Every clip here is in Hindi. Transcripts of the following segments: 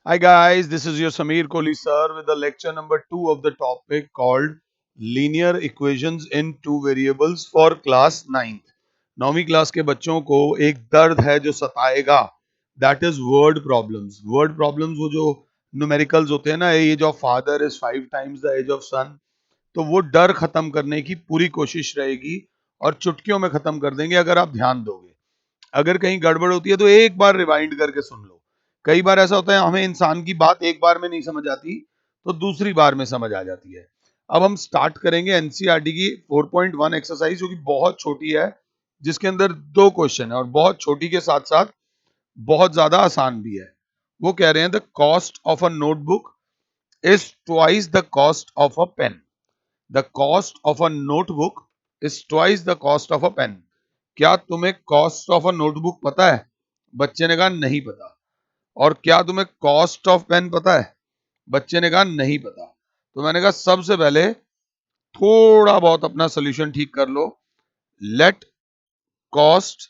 Hi guys, this is your Sameer Kohli sir with the lecture number 2 of the topic called linear equations in two variables for class 9th. 9वीं क्लास के बच्चों को एक दर्द है जो सताएगा, that is word problems. Word problems वो जो न्यूमेरिकल्स होते हैं ना, age of father is 5 times the age of son, तो वो डर खत्म करने की पूरी कोशिश रहेगी और चुटकियों में खत्म कर देंगे अगर आप ध्यान दोगे. अगर कहीं गड़बड़ होती है तो एक बार रिवाइंड करके सुन लो. कई बार ऐसा होता है हमें इंसान की बात एक बार में नहीं समझ आती, तो दूसरी बार में समझ आ जाती है. अब हम स्टार्ट करेंगे एनसीईआरटी की 4.1 एक्सरसाइज जो कि बहुत छोटी है, जिसके अंदर दो क्वेश्चन है और बहुत छोटी के साथ साथ बहुत ज्यादा आसान भी है. वो कह रहे हैं the cost of a notebook is twice the cost of a pen. The cost of a notebook is twice the cost of a pen. क्या तुम्हें कॉस्ट ऑफ अ नोटबुक पता है? बच्चे ने कहा नहीं पता. और क्या तुम्हें कॉस्ट ऑफ पेन पता है? बच्चे ने कहा नहीं पता. तो मैंने कहा सबसे पहले थोड़ा बहुत अपना सोल्यूशन ठीक कर लो. Let cost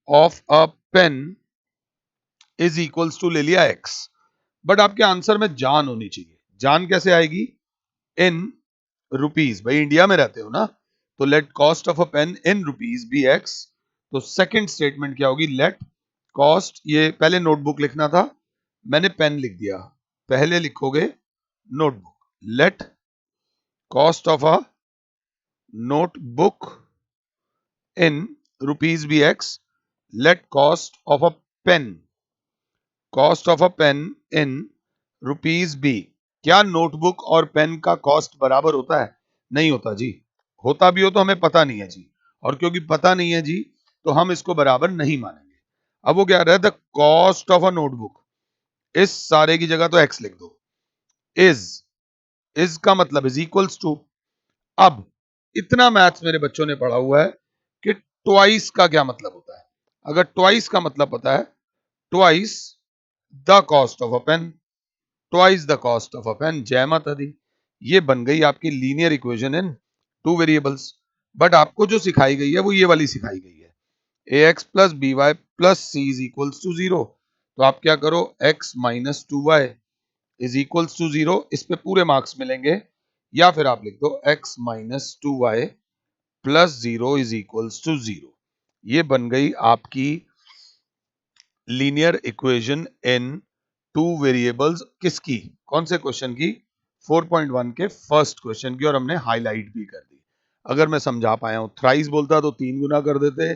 of a pen is equals to ले लिया एक्स. बट आपके आंसर में जान होनी चाहिए. जान कैसे आएगी? In rupees. भाई इंडिया में रहते हो ना, तो let cost of a pen in rupees be x. तो सेकंड स्टेटमेंट क्या होगी? लेट कॉस्ट, ये पहले नोटबुक लिखना था, मैंने पेन लिख दिया. पहले लिखोगे notebook. Let cost of a notebook in rupees be x. Let cost of a pen, cost of a pen in rupees be. क्या नोटबुक और पेन का कॉस्ट बराबर होता है? नहीं होता जी. होता भी हो तो हमें पता नहीं है जी, और क्योंकि पता नहीं है जी तो हम इसको बराबर नहीं मानेंगे. अब वो क्या रहा है? The cost of a notebook, इस सारे की जगह तो एक्स लिख दो. इज का मतलब इज इक्वल्स टू. अब इतना मैथ्स मेरे बच्चों ने पढ़ा हुआ है कि ट्वाइस का क्या मतलब होता है. अगर ट्वाइस का मतलब पता है, twice the cost of a pen, twice the cost of a pen. जय माता दी. ये बन गई आपकी linear equation in two variables. But आपको जो सिखाई गई है वो ये वाली सिखाई गई है, a x plus b y plus c is equals to zero. तो आप क्या करो? X minus two y is equals to zero. इस पे पूरे मार्क्स मिलेंगे. या फिर आप लिख दो x minus two y plus zero is equals to zero. ये बन गई आपकी linear equation in two variables. किसकी? कौन से क्वेश्चन की? 4.1 के फर्स्ट क्वेश्चन की. और हमने हाईलाइट भी कर दी. अगर मैं समझा पाया हूं, थ्राइस बोलता तो 3 गुना कर देते,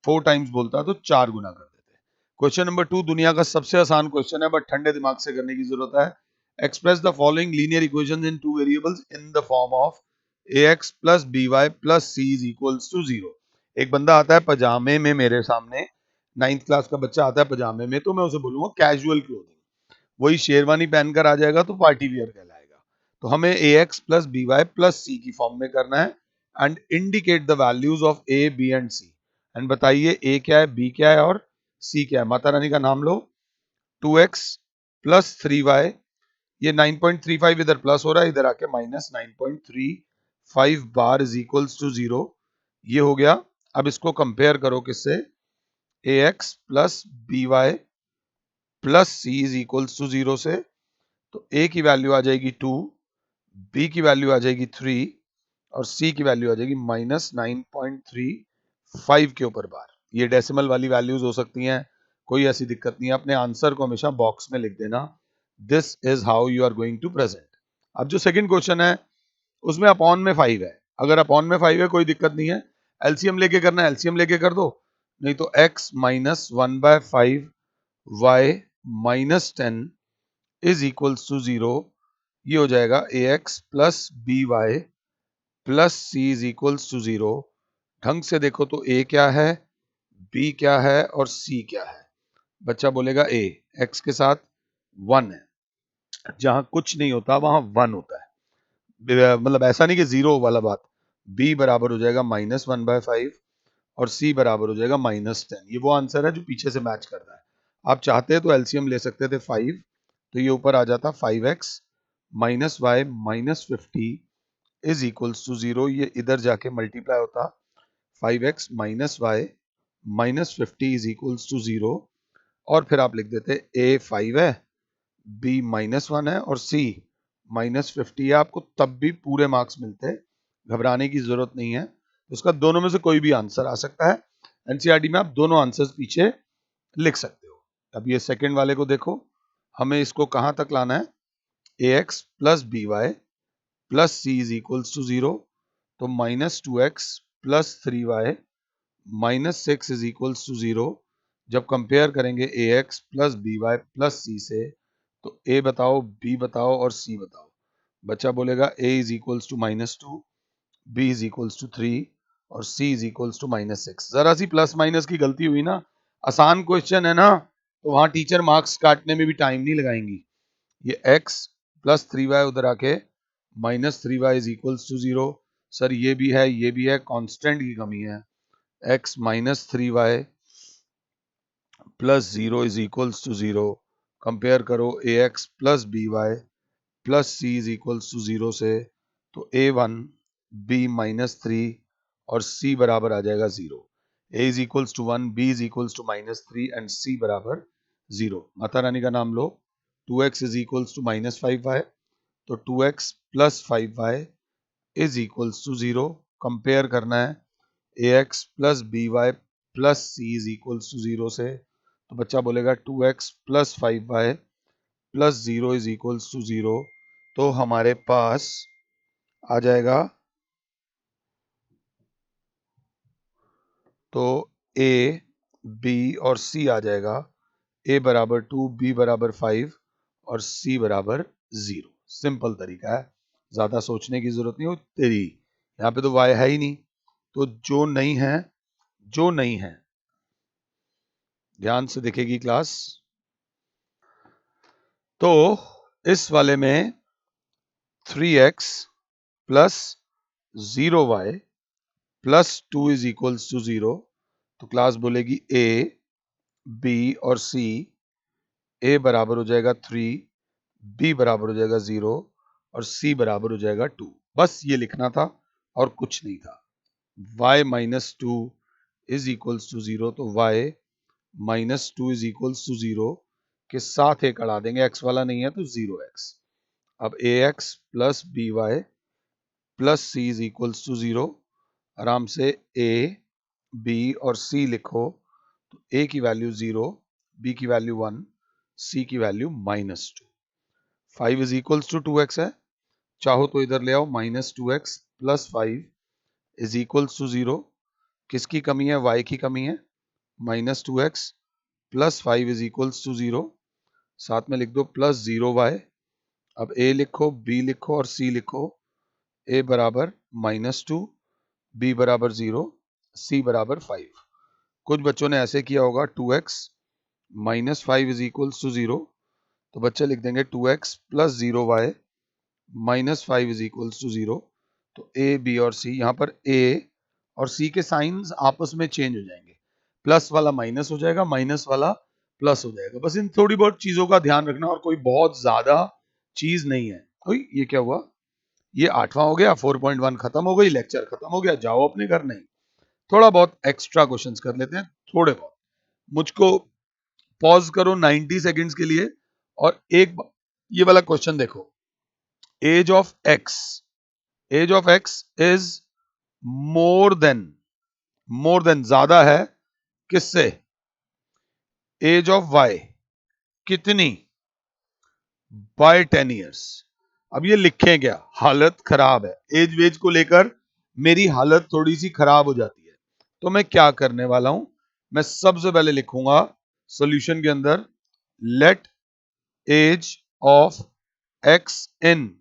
4 टाइम्स बोलता तो 4 गुना कर देते. क्वेश्चन नंबर 2 दुनिया का सबसे आसान क्वेश्चन है, बट ठंडे दिमाग से करने की जरूरत है. Express the following linear equations in two variables in the form of a x plus b y plus c is equals to zero. एक बंदा आता है पजामे में मेरे सामने, 9th क्लास का बच्चा आता है पजामे में, तो मैं उसे बोलूंगा कैजुअल क्लोथिंग. वही शेरवानी पहनकर आ जाएगा तो पार्टी वियर कहलाएगा. तो हमें a x plus b y plus c की फॉर्म में करना है and indicate the values of a b and c. And बताइए ए क्या है, बी क्या है और सी क्या है. माता रानी का नाम लो. 2x प्लस 3y, ये 9.35 इधर प्लस हो रहा है, इधर आके माइनस 9.35 बार इज इक्वल्स टू जीरो. ये हो गया. अब इसको कंपेयर करो किससे? A x plus b y plus c is equals to zero से. तो ए की वैल्यू आ जाएगी 2, बी की वैल्यू आ जाएगी 3 और सी की वैल्यू आ जाएगी माइनस 9.35 के ऊपर बार. ये डेसिमल वाली वैल्यूज हो सकती हैं, कोई ऐसी दिक्कत नहीं है. अपने आंसर को हमेशा बॉक्स में लिख देना. This is how you are going to present. अब जो सेकंड क्वेश्चन है उसमें अपॉन में 5 है. अगर अपॉन में 5 है कोई दिक्कत नहीं है, एलसीएम लेके करना है एलसीएम लेके कर दो. नहीं तो x minus 1/5 y minus 10 is equals to zero. ये हो जाएगा a x plus b y plus c is equals to zero. ढंग से देखो तो ए क्या है, बी क्या है और सी क्या है. बच्चा बोलेगा ए. एक्स के साथ 1 है, जहां कुछ नहीं होता वहां 1 होता है. मतलब ऐसा नहीं कि जीरो वाला बात. बी बराबर हो जाएगा -1/5 और सी बराबर हो जाएगा -10. ये वो आंसर है जो पीछे से मैच कर रहा है. आप चाहते तो एलसीएम ले सकते थे 5, तो ये ऊपर आ जाता 5x minus y minus 50 is equals to zero. ये इधर जाके मल्टीप्लाई होता 5x minus y minus 50 is equals to zero. और फिर आप लिख देते a 5 है, बी -1 है और सी -50 है, आपको तब भी पूरे मार्क्स मिलते हैं, घबराने की जरूरत नहीं है। उसका दोनों में से कोई भी आंसर आ सकता है। एनसीईआरटी में आप दोनों आंसर्स पीछे लिख सकते हो। अब ये सेकंड वाले को देखो, हमें इसको कहां तक लाना है, ax plus b y plus c is equals to 0, तो -2x plus 3y -6 is equals to 0। जब कंपेयर करेंगे ax plus b y plus c से, तो a बताओ, b बताओ और c बताओ। बच्चा बोलेगा a is equals to -2, b is equals to 3 और c इज इक्वल्स टू -6। जरा सी प्लस माइनस की गलती हुई ना, आसान क्वेश्चन है ना, तो वहां टीचर मार्क्स काटने में भी टाइम नहीं लगाएंगी। ये x प्लस 3y उधर आके -3y is equals to 0। Sir ये भी है, कांस्टेंट की कमी है। x -3y plus 0 is equals to 0। Compare करो ax plus by plus c is equals to 0 से, तो a1 b -3 और c बराबर आ जाएगा 0। a is equals to 1, b is equals to -3 and c बराबर 0। माता रानी का नाम लो। 2x is equals to -5y, तो 2x plus 5y is equals to 0। Compare करना है ax plus by plus c is equals to 0 से, तो बच्चा बोलेगा 2x plus 5y plus 0 is equals to 0। तो हमारे पास आ जाएगा, तो a b और c आ जाएगा। a बराबर 2, b बराबर 5 और c बराबर 0। सिंपल तरीका है, ज्यादा सोचने की जरूरत नहीं हो तेरी। यहाँ पे तो y है ही नहीं, तो जो नहीं है ध्यान से देखेगी क्लास। तो इस वाले में 3x plus 0y plus 2 is equals to 0, तो क्लास बोलेगी a b और c। a बराबर हो जाएगा 3, b बराबर हो जाएगा 0 और c बराबर हो जाएगा 2। बस ये लिखना था और कुछ नहीं था। y minus 2 is equals to 0, तो y minus 2 is equals to 0 के साथ एक अड़ा देंगे, x वाला नहीं है तो 0x। अब ax plus b y plus c is equals to 0। आराम से a b और c लिखो, तो a की वैल्यू 0, b की वैल्यू 1, c की value -2। 5 is equals to 2x है, चाहो तो इधर ले आओ, -2x plus 5 is equals to 0। किसकी कमी है, y की कमी है। -2x plus 5 is equals to 0, साथ में लिख दो प्लस 0y। अब a लिखो, b लिखो और c लिखो। a बराबर -2, b बराबर 0, c बराबर 5। कुछ बच्चों ने ऐसे किया होगा, 2x -5 इज इक्वल्स टू 0, तो बच्चे लिख देंगे 2x plus 0y -5 is equals to 0। तो a b और c, यहाँ पर a और c के साइंस आपस में चेंज हो जाएंगे, प्लस वाला माइनस हो जाएगा, माइनस वाला प्लस हो जाएगा। बस इन थोड़ी बहुत चीजों का ध्यान रखना, और कोई बहुत ज्यादा चीज नहीं है। कोई ये क्या हुआ, ये 8वां हो गया, 4.1 खत्म हो गई, लेक्चर खत्म हो गया, जाओ अपने घर। नहीं, थोड़ा बहुत एक्स्ट्रा क्वेश्चंस कर लेते हैं, थोड़े बहुत। मुझको पॉज करो 90 सेकंड्स के लिए और एक ये वाला क्वेश्चन देखो। Age of x is more than ज्यादा है किससे, एज ऑफ वाई कितनी, बाय 10 ईयर्स। अब ये लिखें क्या, हालत खराब है, एज वेज को लेकर मेरी हालत थोड़ी सी खराब हो जाती है। तो मैं क्या करने वाला हूं, मैं सबसे पहले लिखूंगा सॉल्यूशन के अंदर, let age of x in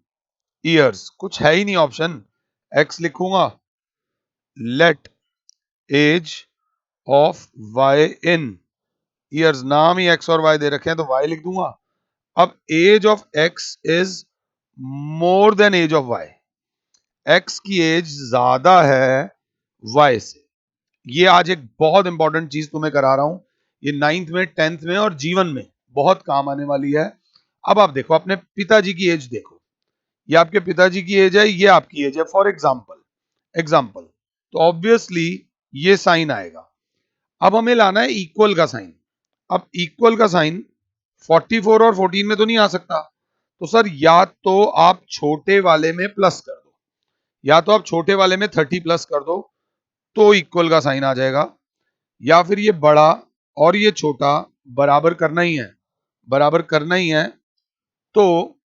years, कुछ है ही नहीं ऑप्शन, एक्स लिखूंगा, let age of y in years, नाम ही एक्स और वाई दे रखे हैं तो वाई लिख दूंगा। अब age of x is more than age of y, x की एज ज्यादा है वाई से। ये आज एक बहुत इंपॉर्टेंट चीज तुम्हें करा रहा हूं, ये 9th में 10th में और जीवन में बहुत काम आने वाली है। अब आप देखो, अपने पिताजी की एज देखो, ये आपके पिताजी की एज है, ये आपकी एज है, फॉर एग्जाम्पल, तो ऑब्वियसली ये साइन आएगा। अब हमें लाना है इक्वल का साइन। अब इक्वल का साइन 44 और 14 में तो नहीं आ सकता, तो सर या तो आप छोटे वाले में प्लस कर दो, या तो आप छोटे वाले में 30 प्लस कर दो तो इक्वल का साइन आ जाएगा, या फिर ये बड़ा और ये छोटा बराबर करना ही है, बराबर करना ही है, तो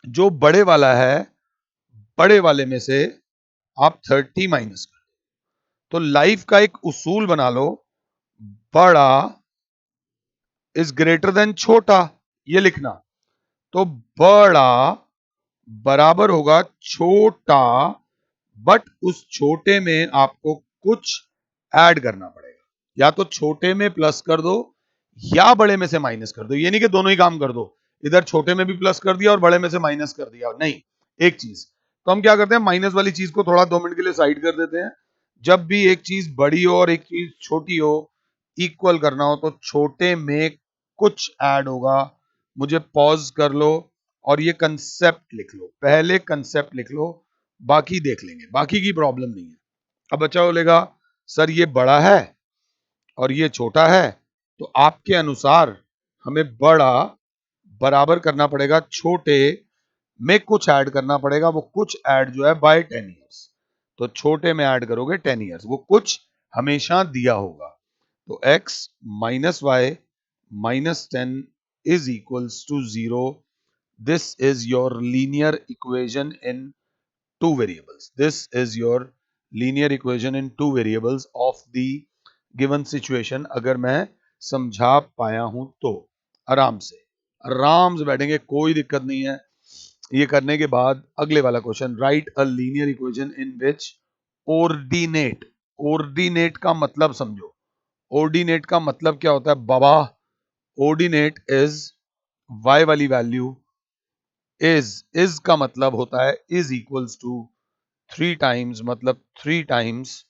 जो बड़े वाला है बड़े वाले में से आप 30 माइनस कर दो। तो लाइफ का एक उसूल बना लो, बड़ा इज ग्रेटर देन छोटा, ये लिखना। तो बड़ा बराबर होगा छोटा, बट उस छोटे में आपको कुछ ऐड करना पड़ेगा, या तो छोटे में प्लस कर दो या बड़े में से माइनस कर दो। ये नहीं कि दोनों ही काम कर दो, इधर छोटे में भी प्लस कर दिया और बड़े में से माइनस कर दिया, नहीं, एक चीज। तो हम क्या करते हैं, माइनस वाली चीज को थोड़ा 2 मिनट के लिए साइड कर देते हैं। जब भी एक चीज बड़ी हो और एक चीज छोटी हो, इक्वल करना हो, तो छोटे में कुछ ऐड होगा। मुझे पॉज कर लो और ये कंसेप्ट लिख लो, पहले कंसेप्ट लिख लो, बाकी देख लेंगे, बाकी की प्रॉब्लम नहीं है। अब बच्चा बोलेगा सर ये बड़ा है और ये छोटा है, तो आपके अनुसार हमें बड़ा बराबर करना पड़ेगा छोटे में कुछ ऐड करना पड़ेगा, वो कुछ ऐड जो है बाय 10 ईयर्स। तो छोटे में ऐड करोगे 10 ईयर्स, वो कुछ हमेशा दिया होगा। तो x minus y minus 10 is equals to 0। This is your linear equation in two variables. This is your linear equation in two variables of the given situation। अगर मैं समझा पाया हूं तो आराम से बैठेंगे, कोई दिक्कत नहीं है। ये करने के बाद अगले वाला question, right a linear equation in which ordinate. Ordinate का मतलब समझो, ऑर्डिनेट का मतलब क्या होता है बाबा? ऑर्डिनेट इज y वाली वैल्यू इज का मतलब होता है इज इक्वल्स टू 3 टाइम्स, मतलब 3 टाइम्स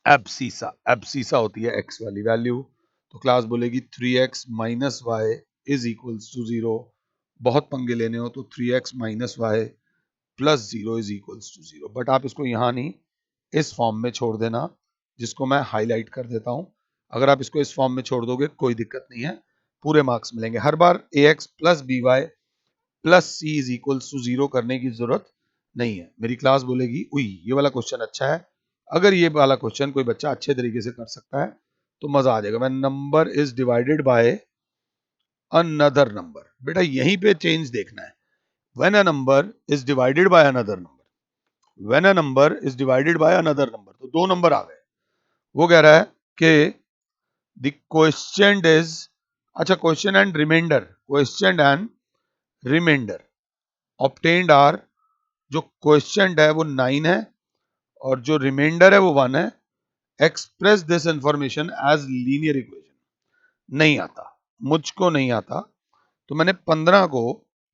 एब्सीसा। एब्सीसा होती है x वाली वैल्यू। तो क्लास बोलेगी 3x minus y is equals to 0। बहुत पंगे लेने हो तो 3x minus y plus 0 is equals to 0। But आप इसको यहां नहीं, इस फॉर्म में छोड़ देना, जिसको मैं हाईलाइट कर देता हूं। अगर आप इसको इस फॉर्म में छोड़ दोगे कोई दिक्कत नहीं है, पूरे मार्क्स मिलेंगे। हर बार ax plus by plus c is equals to 0 करने की जरूरत नहीं है। मेरी क्लास बोलेगी उई ये वाला क्वेश्चन अच्छा है। अगर ये वाला क्वेश्चन कोई बच्चा अच्छे तरीके से कर सकता है तो मजा आ जाएगा। When number is divided by another number, बेटा यहीं पे चेंज देखना है। When a number is divided by another number, when a number is divided by another number, तो दो नंबर आ गए। वो कह रहा है कि द क्वेश्चन इज, अच्छा question and remainder, question and remainder obtained are, जो क्वेश्चन है वो 9 है और जो रिमाइंडर है वो 1 है। Express this information as linear equation. नहीं आता, मुझको नहीं आता, तो मैंने 15 को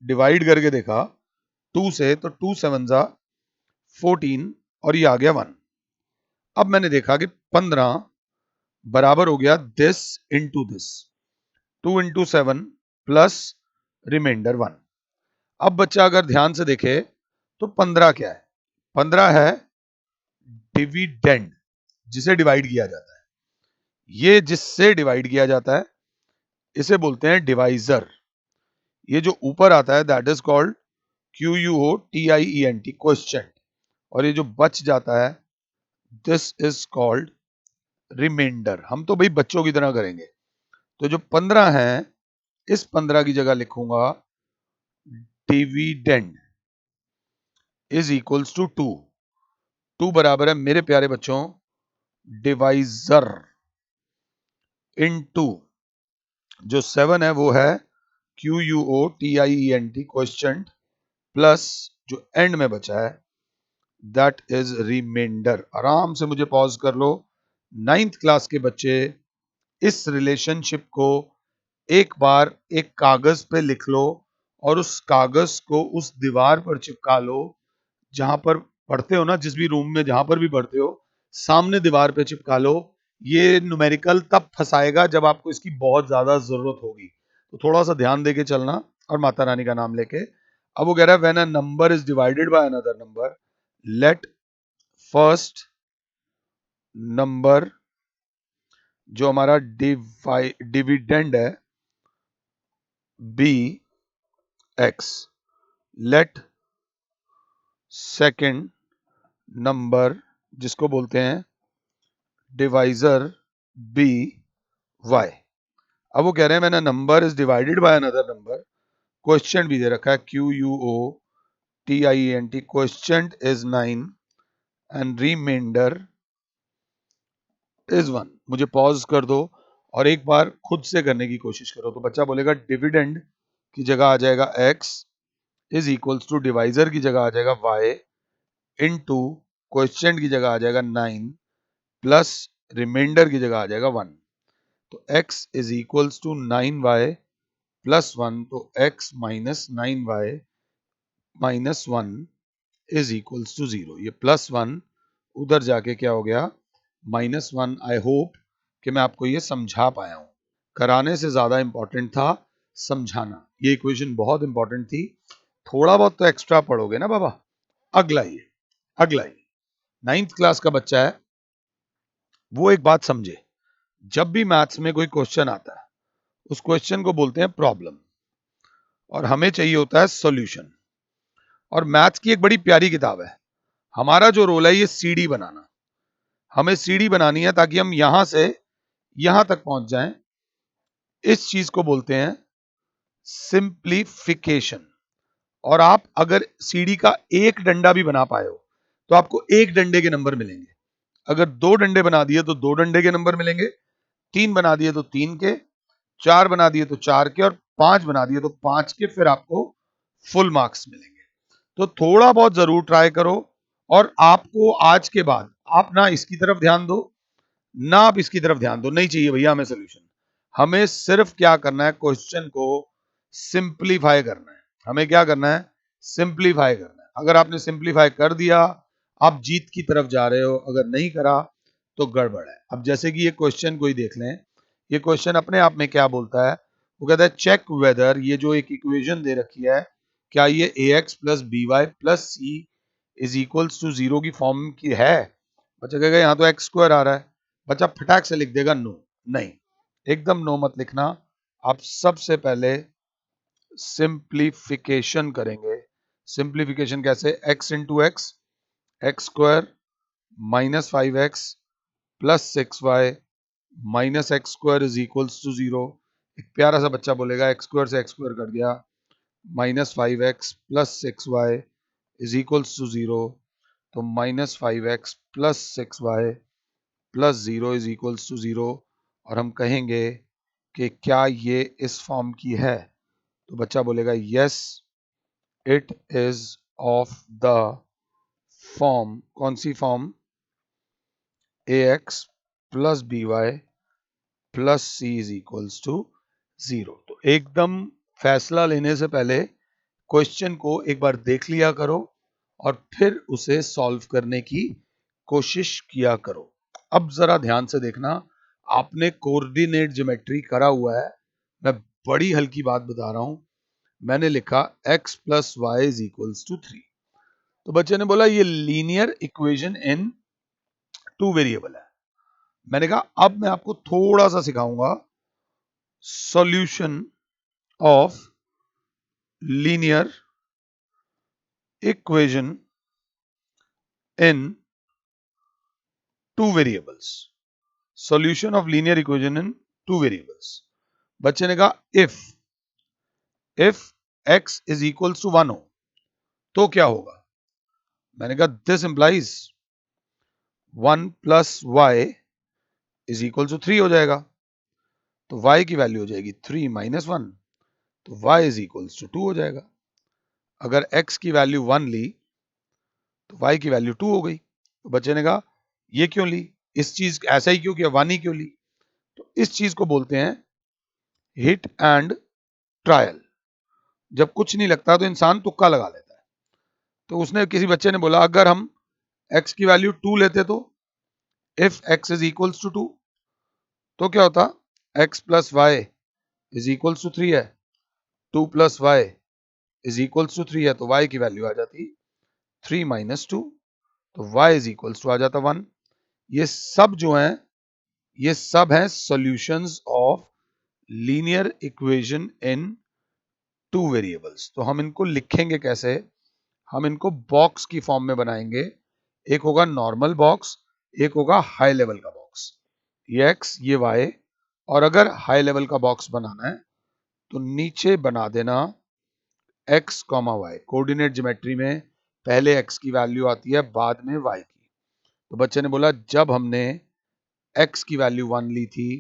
डिवाइड करके देखा 2 से, तो 2 7 जा 14 और ये आ गया 1। अब मैंने देखा कि 15 बराबर हो गया this into this, 2 into 7 plus remainder 1। अब बच्चा अगर ध्यान से देखे तो 15 क्या है? 15 है डिविडेंड, जिसे डिवाइड किया जाता है। ये जिससे डिवाइड किया जाता है इसे बोलते हैं डिवाइजर। ये जो ऊपर आता है that is called QUOTIENT question, और ये जो बच जाता है दिस इज कॉल्ड रिमाइंडर। हम तो भाई बच्चों की तरह करेंगे। तो जो 15 है इस 15 की जगह लिखूंगा डिविडेंड इज इक्वल्स टू 2। 2 बराबर है मेरे प्यारे बच्चों डिवाइजर इनटू जो 7 है वो है QUOTIENT क्वेश्चन प्लस जो एंड में बचा है दैट इज रिमाइंडर। आराम से मुझे पॉज कर लो। 9th क्लास के बच्चे इस रिलेशनशिप को एक बार एक कागज पे लिख लो और उस कागज को उस दीवार पर चिपका लो जहां पर पढ़ते हो ना, जिस भी रूम में जहां पर भी पढ़ते हो, सामने दीवार पे चिपका लो। ये न्यूमेरिकल तब फंसाएगा जब आपको इसकी बहुत ज्यादा जरूरत होगी, तो थोड़ा सा ध्यान देके चलना और माता रानी का नाम लेके। अब वो कह रहा है when a number is divided by another number, let first number जो हमारा डिविडेंड है be x, let second number जिसको बोलते हैं डिवाइजर बी वाई। अब वो कह रहे हैं मैंने number is divided by another number, question भी दे रखा है QUOTIENT, question is 9 and remainder is 1। मुझे पॉज कर दो और एक बार खुद से करने की कोशिश करो। तो बच्चा बोलेगा डिविडेंड की जगह आ जाएगा x is equals to divisor की जगह आ जाएगा y इनटू क्वेश्चन की जगह आ जाएगा 9 प्लस रिमाइंडर की जगह आ जाएगा 1। तो x is equals to 9y plus 1, तो x minus 9y minus 1 is equals to 0। ये प्लस 1 उधर जाके क्या हो गया -1। आई होप कि मैं आपको ये समझा पाया हूं। कराने से ज्यादा इंपॉर्टेंट था समझाना। ये इक्वेशन बहुत इंपॉर्टेंट थी। थोड़ा बहुत तो एक्स्ट्रा पढ़ोगे ना बाबा। अगला ये 9th क्लास का बच्चा है, वो एक बात समझे, जब भी मैथ्स में कोई क्वेश्चन आता है उस क्वेश्चन को बोलते हैं प्रॉब्लम, और हमें चाहिए होता है सॉल्यूशन। और मैथ्स की एक बड़ी प्यारी किताब है, हमारा जो रोल है ये सीडी बनाना। हमें सीडी बनानी है ताकि हम यहां से यहां तक पहुंच जाएं। इस चीज को बोलते हैं सिंप्लीफिकेशन। और आप अगर सीडी का एक डंडा भी बना पाए हो तो आपको एक डंडे के नंबर मिलेंगे। अगर दो डंडे बना दिए तो दो डंडे के नंबर मिलेंगे, तीन बना दिए तो तीन के, चार बना दिए तो चार के, और पांच बना दिए तो पांच के, फिर आपको फुल मार्क्स मिलेंगे। तो थोड़ा बहुत जरूर ट्राई करो। और आपको आज के बाद आप ना इसकी तरफ ध्यान दो ना आप इसकी तरफ ध्यान दो, नहीं चाहिए भैया हमें सोल्यूशन। हमें सिर्फ क्या करना है, क्वेश्चन को सिंप्लीफाई करना है। हमें क्या करना है, सिंप्लीफाई करना है। अगर आपने सिंप्लीफाई कर दिया आप जीत की तरफ जा रहे हो, अगर नहीं करा तो गड़बड़ है। अब जैसे कि ये क्वेश्चन कोई देख लें, ये क्वेश्चन अपने आप में क्या बोलता है, वो कहता है चेक वेदर, ये जो एक इक्वेशन दे रखी है, क्या ये ax plus b y plus c is equals to 0 की फॉर्म की है। बच्चा कहेगा यहाँ तो एक्स स्क्वायर आ रहा है, बच्चा फटाक से लिख देगा नो। नहीं, एकदम नो मत लिखना। आप सबसे पहले सिंप्लीफिकेशन करेंगे। सिंप्लीफिकेशन कैसे, x into x, x square minus 5x plus 6y minus x square is equals to 0। एक प्यारा सा बच्चा बोलेगा एक्स स्क्वायर से एक्स स्क्वायर कट गया, minus 5x plus 6y is equals to 0। तो minus 5x plus 6y plus 0 is equals to 0। और हम कहेंगे कि क्या ये इस फॉर्म की है, तो बच्चा बोलेगा yes it is of the form. कौन सी form, ax plus b y plus c is equals to 0। तो एकदम फैसला लेने से पहले क्वेश्चन को एक बार देख लिया करो और फिर उसे सॉल्व करने की कोशिश किया करो। अब जरा ध्यान से देखना, आपने कोऑर्डिनेट ज्योमेट्री करा हुआ है। मैं बड़ी हल्की बात बता रहा हूं, मैंने लिखा x plus y is equals to 3। तो बच्चे ने बोला ये linear equation in two variable है। मैंने कहा अब मैं आपको थोड़ा सा सिखाऊंगा solution of linear equation in two variables. Solution of linear equation in two variables. बच्चे ने कहा if x is equals to 1 हो तो क्या होगा। मैंने कहा this implies 1 plus y is equal to 3 हो जाएगा। तो y की वैल्यू हो जाएगी 3 माइनस 1, तो y इज इक्वल्स टू 2 हो जाएगा। अगर x की वैल्यू 1 ली तो y की वैल्यू 2 हो गई। तो बच्चे ने कहा ये क्यों ली, इस चीज ऐसा ही क्यों किया, 1 ही क्यों ली। तो इस चीज को बोलते हैं हिट एंड ट्रायल। जब कुछ नहीं लगता तो इंसान तुक्का लगा लेता है। तो उसने, किसी बच्चे ने बोला अगर हम x की वैल्यू 2 लेते तो if x is equals to 2 तो क्या होता, x plus y is equals to 3 है, 2 plus y is equals to 3 है, तो y की वैल्यू आ जाती 3 माइनस 2, तो y इज इक्वल्स टू आ जाता 1। ये सब जो है ये सब हैं solutions of linear equation in two variables, तो हम इनको लिखेंगे कैसे? हम इनको बॉक्स की फॉर्म में बनाएंगे। एक होगा नॉर्मल बॉक्स, एक होगा हाई लेवल का बॉक्स। ये x ये y, और अगर हाई लेवल का बॉक्स बनाना है तो नीचे बना देना x, y। कोऑर्डिनेट ज्योमेट्री में पहले x की वैल्यू आती है, बाद में y की। तो बच्चे ने बोला जब हमने x की वैल्यू 1 ली थी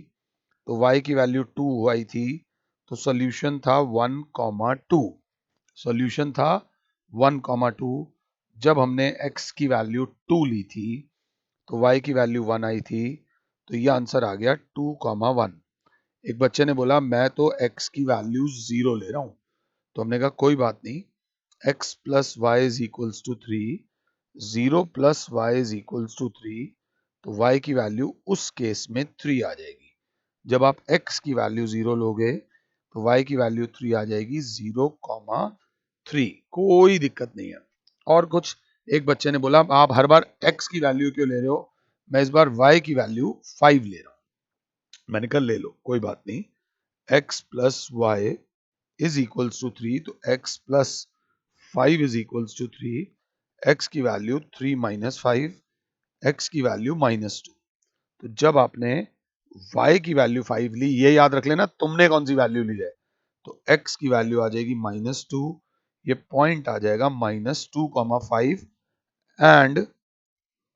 तो y की वैल्यू 2 आई थी, तो सॉल्यूशन था 1,2। सॉल्यूशन था 1,2। जब हमने x की वैल्यू 2 ली थी तो y की वैल्यू 1 आई थी, तो ये आंसर आ गया 2,1। एक बच्चे ने बोला मैं तो x की वैल्यू 0 ले रहा हूं, तो हमने कहा कोई बात नहीं, x plus y is equals to 3, 0 plus y is equals to 3, तो y की वैल्यू उस केस में 3 आ जाएगी। जब आप x की वैल्यू 0 लोगे तो y की वैल्यू 3 आ जाएगी, 0,3। कोई दिक्कत नहीं है। और कुछ? एक बच्चे ने बोला आप हर बार x की वैल्यू क्यों ले रहे हो, मैं इस बार y की वैल्यू 5 ले रहा हूं। मैंने कहा ले लो, कोई बात नहीं। x plus y is equals to 3, तो x plus 5 is equals to 3, x की वैल्यू 3 माइनस 5, x की वैल्यू -2। तो जब आपने y की वैल्यू 5 ली, ये याद रख लेना तुमने कौन सी वैल्यू ली है, तो x की वैल्यू आ जाएगी -2, ये पॉइंट आ जाएगा -2,5 एंड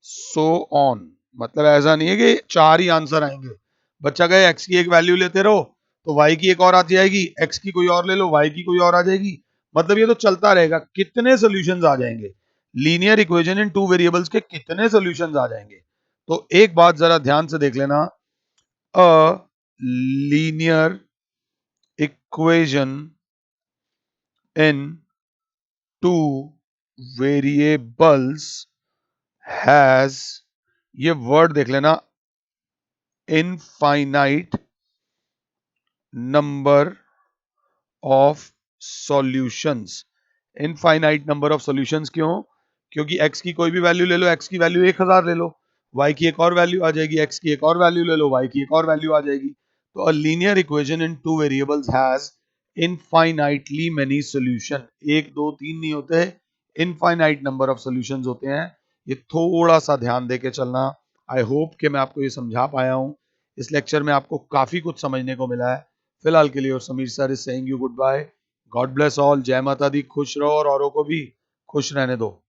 सो ऑन। मतलब ऐसा नहीं है कि 4 ही आंसर आएंगे। बच्चा कहे x की एक वैल्यू लेते रहो तो y की एक और आ जाएगी, x की कोई और ले लो, y की कोई और आ जाएगी। मतलब ये तो चलता रहेगा। कितने सॉल्यूशंस आ जाएंगे linear equation in two variables के, कितने सॉल्यूशंस आ जाएंगे? तो एक बात जरा ध्यान से देख लेना, a linear equation in two variables has, ये वर्ड देख लेना, infinite number of solutions. Infinite number of solutions क्यों? क्योंकि x की कोई भी वैल्यू ले लो, x की वैल्यू 1000 ले लो, y की एक और वैल्यू आ जाएगी, x की एक और वैल्यू ले लो, y की एक और वैल्यू आ जाएगी। तो a linear equation in two variables has infinitely many solution. 1 2 3 नहीं होते, इनफाइनाइट नंबर ऑफ सॉल्यूशंस होते हैं। ये थोड़ा सा ध्यान देके चलना। आई होप कि मैं आपको ये समझा पाया हूं। इस लेक्चर में आपको काफी कुछ समझने को मिला है। फिलहाल के लिए और Sameer sir is saying you good bye. God bless all. जय माता दी। खुश रहो और औरों को भी खुश रहने दो।